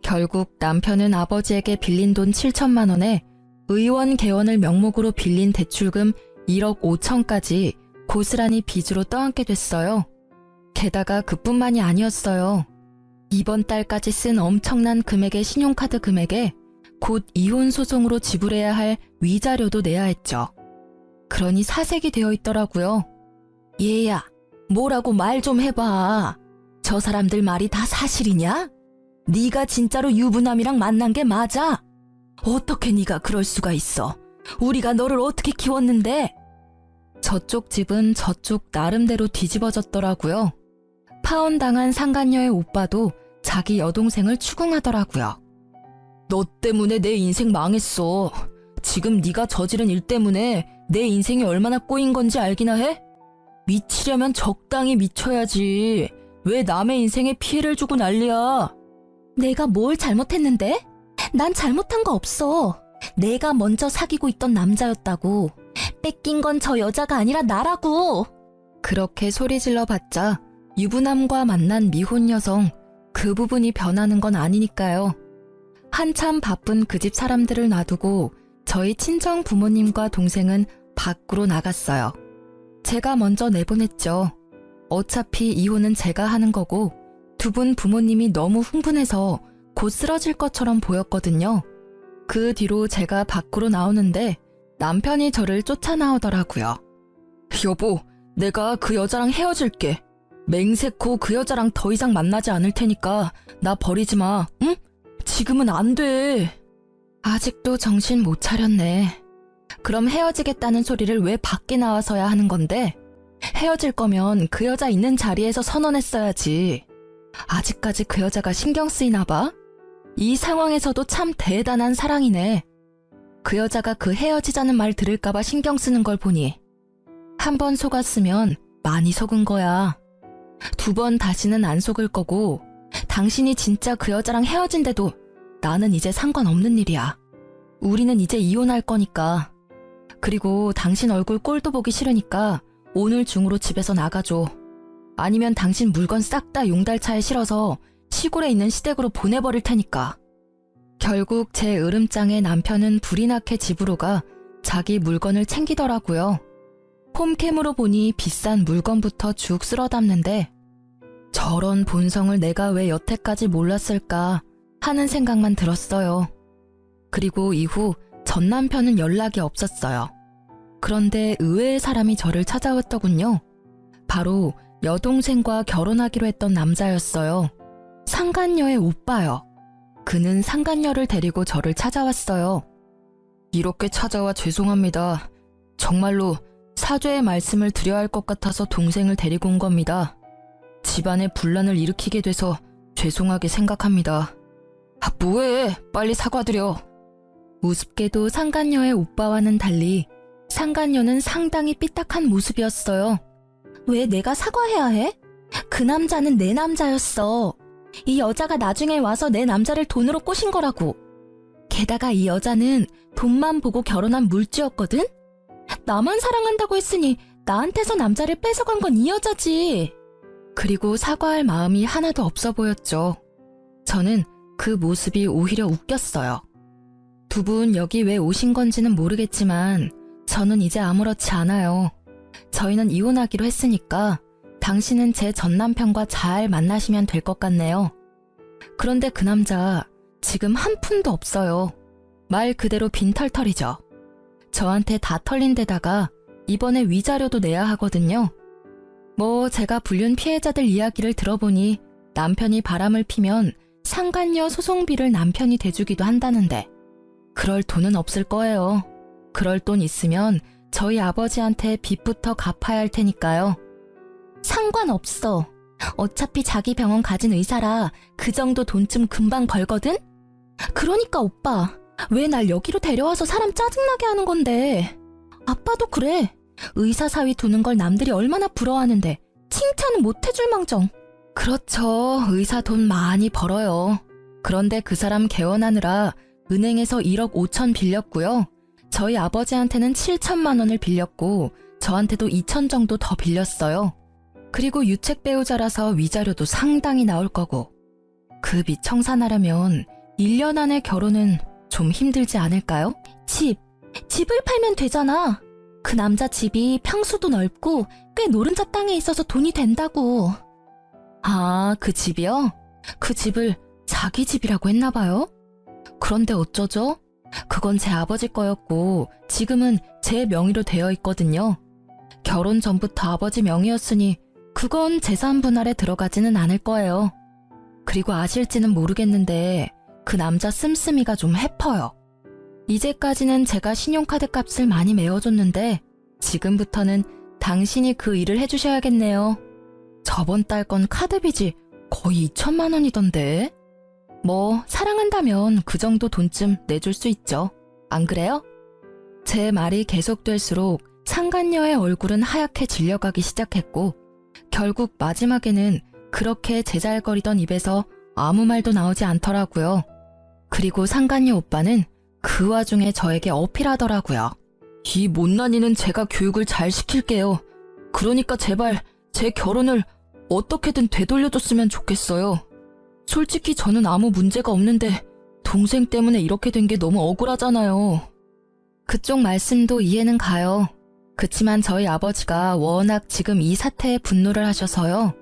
결국 남편은 아버지에게 빌린 돈 7천만 원에 의원 개원을 명목으로 빌린 대출금 1억 5천까지 고스란히 빚으로 떠안게 됐어요. 게다가 그뿐만이 아니었어요. 이번 달까지 쓴 엄청난 금액의 신용카드 금액에 곧 이혼 소송으로 지불해야 할 위자료도 내야 했죠. 그러니 사색이 되어 있더라고요. 얘야, 뭐라고 말 좀 해봐. 저 사람들 말이 다 사실이냐? 네가 진짜로 유부남이랑 만난 게 맞아? 어떻게 네가 그럴 수가 있어? 우리가 너를 어떻게 키웠는데? 저쪽 집은 저쪽 나름대로 뒤집어졌더라고요. 파혼당한 상간녀의 오빠도 자기 여동생을 추궁하더라고요. 너 때문에 내 인생 망했어. 지금 네가 저지른 일 때문에 내 인생이 얼마나 꼬인 건지 알기나 해? 미치려면 적당히 미쳐야지. 왜 남의 인생에 피해를 주고 난리야? 내가 뭘 잘못했는데? 난 잘못한 거 없어. 내가 먼저 사귀고 있던 남자였다고. 뺏긴 건 저 여자가 아니라 나라고. 그렇게 소리질러 봤자 유부남과 만난 미혼 여성, 그 부분이 변하는 건 아니니까요. 한참 바쁜 그 집 사람들을 놔두고 저희 친정 부모님과 동생은 밖으로 나갔어요. 제가 먼저 내보냈죠. 어차피 이혼은 제가 하는 거고 두 분 부모님이 너무 흥분해서 곧 쓰러질 것처럼 보였거든요. 그 뒤로 제가 밖으로 나오는데 남편이 저를 쫓아 나오더라고요. 여보, 내가 그 여자랑 헤어질게. 맹세코 그 여자랑 더 이상 만나지 않을 테니까 나 버리지 마, 응? 지금은 안 돼. 아직도 정신 못 차렸네. 그럼 헤어지겠다는 소리를 왜 밖에 나와서야 하는 건데? 헤어질 거면 그 여자 있는 자리에서 선언했어야지. 아직까지 그 여자가 신경 쓰이나 봐? 이 상황에서도 참 대단한 사랑이네. 그 여자가 그 헤어지자는 말 들을까봐 신경 쓰는 걸 보니 한 번 속았으면 많이 속은 거야. 두 번 다시는 안 속을 거고 당신이 진짜 그 여자랑 헤어진대도 나는 이제 상관없는 일이야. 우리는 이제 이혼할 거니까. 그리고 당신 얼굴 꼴도 보기 싫으니까 오늘 중으로 집에서 나가줘. 아니면 당신 물건 싹 다 용달차에 실어서 시골에 있는 시댁으로 보내버릴 테니까. 결국 제 으름장에 남편은 불이 나게 집으로 가 자기 물건을 챙기더라고요. 홈캠으로 보니 비싼 물건부터 쭉 쓸어 담는데 저런 본성을 내가 왜 여태까지 몰랐을까 하는 생각만 들었어요. 그리고 이후 전 남편은 연락이 없었어요. 그런데 의외의 사람이 저를 찾아왔더군요. 바로 여동생과 결혼하기로 했던 남자였어요. 상간녀의 오빠요. 그는 상간녀를 데리고 저를 찾아왔어요. 이렇게 찾아와 죄송합니다. 정말로 사죄의 말씀을 드려야 할 것 같아서 동생을 데리고 온 겁니다. 집안에 분란을 일으키게 돼서 죄송하게 생각합니다. 아, 뭐해? 빨리 사과드려. 우습게도 상간녀의 오빠와는 달리 상간녀는 상당히 삐딱한 모습이었어요. 왜 내가 사과해야 해? 그 남자는 내 남자였어. 이 여자가 나중에 와서 내 남자를 돈으로 꼬신 거라고. 게다가 이 여자는 돈만 보고 결혼한 물주였거든? 나만 사랑한다고 했으니 나한테서 남자를 뺏어간 건 이 여자지. 그리고 사과할 마음이 하나도 없어 보였죠. 저는 그 모습이 오히려 웃겼어요. 두 분 여기 왜 오신 건지는 모르겠지만 저는 이제 아무렇지 않아요. 저희는 이혼하기로 했으니까 당신은 제 전 남편과 잘 만나시면 될 것 같네요. 그런데 그 남자 지금 한 푼도 없어요. 말 그대로 빈털털이죠. 저한테 다 털린 데다가 이번에 위자료도 내야 하거든요. 뭐 제가 불륜 피해자들 이야기를 들어보니 남편이 바람을 피면 상간녀 소송비를 남편이 대주기도 한다는데 그럴 돈은 없을 거예요. 그럴 돈 있으면 저희 아버지한테 빚부터 갚아야 할 테니까요. 상관없어. 어차피 자기 병원 가진 의사라 그 정도 돈쯤 금방 벌거든? 그러니까 오빠, 왜 날 여기로 데려와서 사람 짜증나게 하는 건데. 아빠도 그래. 의사 사위 두는 걸 남들이 얼마나 부러워하는데 칭찬은 못 해줄 망정. 그렇죠. 의사 돈 많이 벌어요. 그런데 그 사람 개원하느라 은행에서 1억 5천 빌렸고요. 저희 아버지한테는 7천만 원을 빌렸고 저한테도 2천 정도 더 빌렸어요. 그리고 유책 배우자라서 위자료도 상당히 나올 거고. 그 빚 청산하려면 1년 안에 결혼은 좀 힘들지 않을까요? 집을 팔면 되잖아. 그 남자 집이 평수도 넓고 꽤 노른자 땅에 있어서 돈이 된다고. 아, 그 집이요? 그 집을 자기 집이라고 했나 봐요? 그런데 어쩌죠? 그건 제 아버지 거였고 지금은 제 명의로 되어 있거든요. 결혼 전부터 아버지 명의였으니 그건 재산 분할에 들어가지는 않을 거예요. 그리고 아실지는 모르겠는데 그 남자 씀씀이가 좀 해퍼요. 이제까지는 제가 신용카드 값을 많이 메워줬는데 지금부터는 당신이 그 일을 해주셔야겠네요. 저번 달 건 카드빚이 거의 2천만 원이던데. 뭐 사랑한다면 그 정도 돈쯤 내줄 수 있죠. 안 그래요? 제 말이 계속될수록 상간녀의 얼굴은 하얗게 질려가기 시작했고 결국 마지막에는 그렇게 제잘거리던 입에서 아무 말도 나오지 않더라고요. 그리고 상간녀 오빠는 그 와중에 저에게 어필하더라고요. 이 못난이는 제가 교육을 잘 시킬게요. 그러니까 제발 제 결혼을 어떻게든 되돌려줬으면 좋겠어요. 솔직히 저는 아무 문제가 없는데 동생 때문에 이렇게 된 게 너무 억울하잖아요. 그쪽 말씀도 이해는 가요. 그치만 저희 아버지가 워낙 지금 이 사태에 분노를 하셔서요.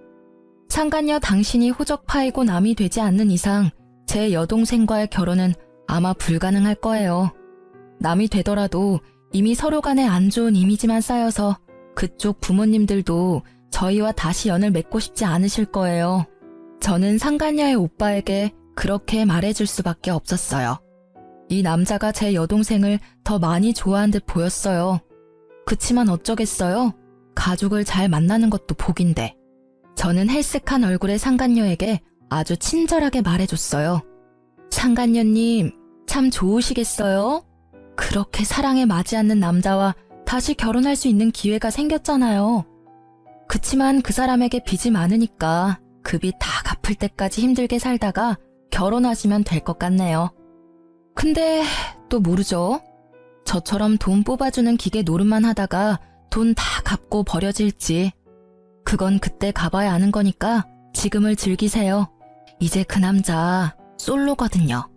상간녀 당신이 호적파이고 남이 되지 않는 이상 제 여동생과의 결혼은 아마 불가능할 거예요. 남이 되더라도 이미 서로 간에 안 좋은 이미지만 쌓여서 그쪽 부모님들도 저희와 다시 연을 맺고 싶지 않으실 거예요. 저는 상간녀의 오빠에게 그렇게 말해줄 수밖에 없었어요. 이 남자가 제 여동생을 더 많이 좋아한 듯 보였어요. 그치만 어쩌겠어요? 가족을 잘 만나는 것도 복인데. 저는 헬쓱한 얼굴의 상간녀에게 아주 친절하게 말해줬어요. 상간녀님, 참 좋으시겠어요? 그렇게 사랑에 맞지 않는 남자와 다시 결혼할 수 있는 기회가 생겼잖아요. 그치만 그 사람에게 빚이 많으니까 그 빚 다 갚을 때까지 힘들게 살다가 결혼하시면 될 것 같네요. 근데 또 모르죠? 저처럼 돈 뽑아주는 기계 노릇만 하다가 돈 다 갚고 버려질지. 그건 그때 가봐야 아는 거니까 지금을 즐기세요. 이제 그 남자 솔로거든요.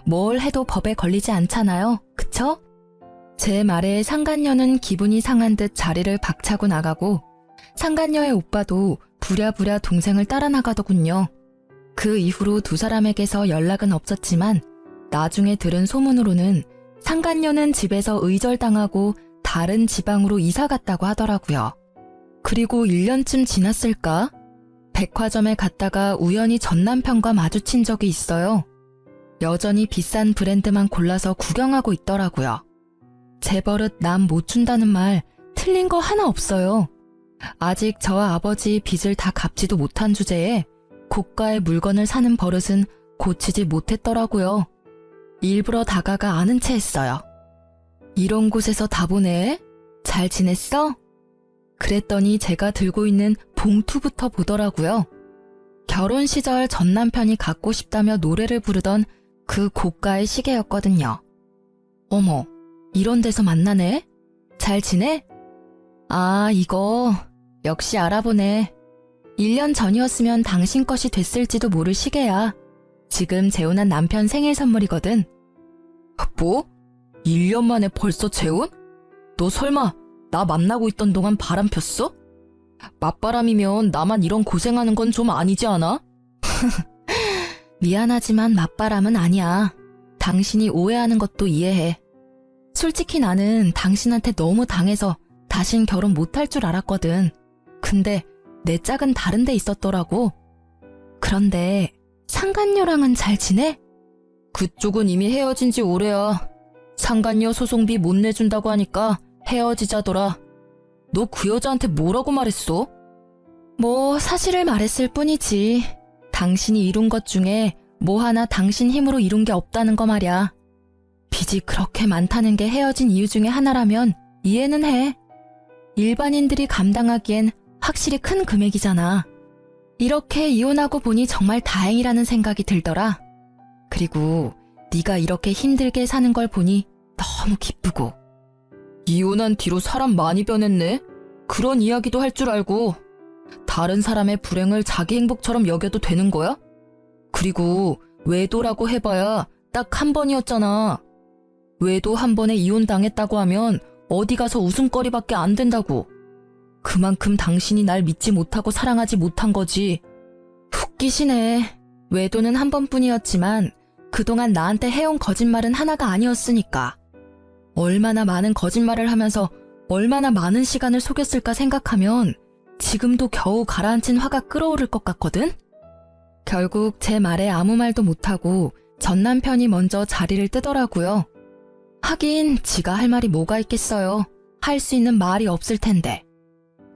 뭘 해도 법에 걸리지 않잖아요. 그쵸? 제 말에 상간녀는 기분이 상한 듯 자리를 박차고 나가고 상간녀의 오빠도 부랴부랴 동생을 따라 나가더군요. 그 이후로 두 사람에게서 연락은 없었지만 나중에 들은 소문으로는 상간녀는 집에서 의절당하고 다른 지방으로 이사 갔다고 하더라고요. 그리고 1년쯤 지났을까? 백화점에 갔다가 우연히 전 남편과 마주친 적이 있어요. 여전히 비싼 브랜드만 골라서 구경하고 있더라고요. 제 버릇 남 못 준다는 말 틀린 거 하나 없어요. 아직 저와 아버지 빚을 다 갚지도 못한 주제에 고가의 물건을 사는 버릇은 고치지 못했더라고요. 일부러 다가가 아는 체 했어요. 이런 곳에서 다 보네? 잘 지냈어? 그랬더니 제가 들고 있는 봉투부터 보더라고요. 결혼 시절 전 남편이 갖고 싶다며 노래를 부르던 그 고가의 시계였거든요. 어머, 이런 데서 만나네? 잘 지내? 아, 이거 역시 알아보네. 1년 전이었으면 당신 것이 됐을지도 모를 시계야. 지금 재혼한 남편 생일 선물이거든. 뭐? 1년 만에 벌써 재혼? 너 설마 나 만나고 있던 동안 바람 폈어? 맞바람이면 나만 이런 고생하는 건 좀 아니지 않아? 미안하지만 맞바람은 아니야. 당신이 오해하는 것도 이해해. 솔직히 나는 당신한테 너무 당해서 다신 결혼 못할 줄 알았거든. 근데 내 짝은 다른 데 있었더라고. 그런데 상간녀랑은 잘 지내? 그쪽은 이미 헤어진 지 오래야. 상간녀 소송비 못 내준다고 하니까 헤어지자더라. 너 그 여자한테 뭐라고 말했어? 뭐 사실을 말했을 뿐이지. 당신이 이룬 것 중에 뭐 하나 당신 힘으로 이룬 게 없다는 거 말야. 빚이 그렇게 많다는 게 헤어진 이유 중에 하나라면 이해는 해. 일반인들이 감당하기엔 확실히 큰 금액이잖아. 이렇게 이혼하고 보니 정말 다행이라는 생각이 들더라. 그리고 네가 이렇게 힘들게 사는 걸 보니 너무 기쁘고. 이혼한 뒤로 사람 많이 변했네. 그런 이야기도 할 줄 알고. 다른 사람의 불행을 자기 행복처럼 여겨도 되는 거야? 그리고 외도라고 해봐야 딱 한 번이었잖아. 외도 한 번에 이혼당했다고 하면 어디 가서 웃음거리밖에 안 된다고. 그만큼 당신이 날 믿지 못하고 사랑하지 못한 거지. 웃기시네. 외도는 한 번뿐이었지만 그동안 나한테 해온 거짓말은 하나가 아니었으니까. 얼마나 많은 거짓말을 하면서 얼마나 많은 시간을 속였을까 생각하면 지금도 겨우 가라앉힌 화가 끓어오를 것 같거든? 결국 제 말에 아무 말도 못하고 전 남편이 먼저 자리를 뜨더라고요. 하긴 지가 할 말이 뭐가 있겠어요. 할 수 있는 말이 없을 텐데.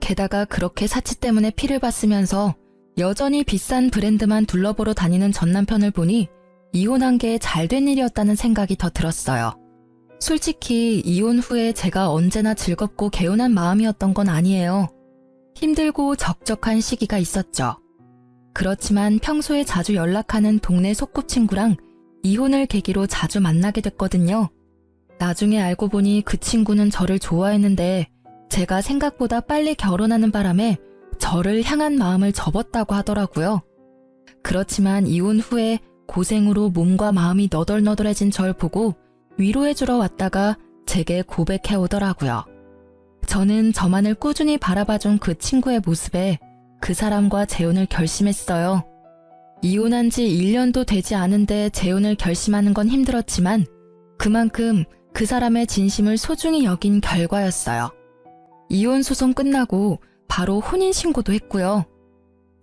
게다가 그렇게 사치 때문에 피를 봤으면서 여전히 비싼 브랜드만 둘러보러 다니는 전 남편을 보니 이혼한 게 잘된 일이었다는 생각이 더 들었어요. 솔직히 이혼 후에 제가 언제나 즐겁고 개운한 마음이었던 건 아니에요. 힘들고 적적한 시기가 있었죠. 그렇지만 평소에 자주 연락하는 동네 소꿉친구랑 이혼을 계기로 자주 만나게 됐거든요. 나중에 알고 보니 그 친구는 저를 좋아했는데 제가 생각보다 빨리 결혼하는 바람에 저를 향한 마음을 접었다고 하더라고요. 그렇지만 이혼 후에 고생으로 몸과 마음이 너덜너덜해진 절 보고 위로해주러 왔다가 제게 고백해 오더라고요. 저는 저만을 꾸준히 바라봐준 그 친구의 모습에 그 사람과 재혼을 결심했어요. 이혼한 지 1년도 되지 않은데 재혼을 결심하는 건 힘들었지만 그만큼 그 사람의 진심을 소중히 여긴 결과였어요. 이혼 소송 끝나고 바로 혼인신고도 했고요.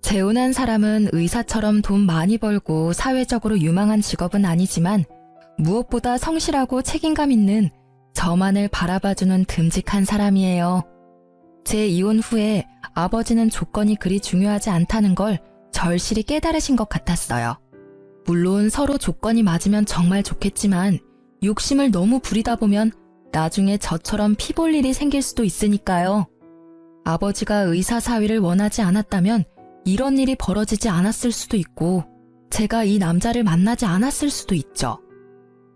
재혼한 사람은 의사처럼 돈 많이 벌고 사회적으로 유망한 직업은 아니지만 무엇보다 성실하고 책임감 있는 저만을 바라봐주는 듬직한 사람이에요. 제 이혼 후에 아버지는 조건이 그리 중요하지 않다는 걸 절실히 깨달으신 것 같았어요. 물론 서로 조건이 맞으면 정말 좋겠지만 욕심을 너무 부리다 보면 나중에 저처럼 피 볼 일이 생길 수도 있으니까요. 아버지가 의사 사위를 원하지 않았다면 이런 일이 벌어지지 않았을 수도 있고 제가 이 남자를 만나지 않았을 수도 있죠.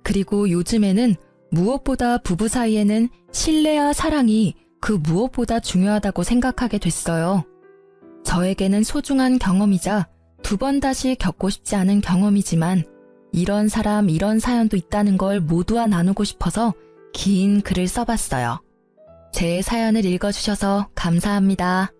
그리고 요즘에는 무엇보다 부부 사이에는 신뢰와 사랑이 그 무엇보다 중요하다고 생각하게 됐어요. 저에게는 소중한 경험이자 두 번 다시 겪고 싶지 않은 경험이지만 이런 사람, 이런 사연도 있다는 걸 모두와 나누고 싶어서 긴 글을 써봤어요. 제 사연을 읽어주셔서 감사합니다.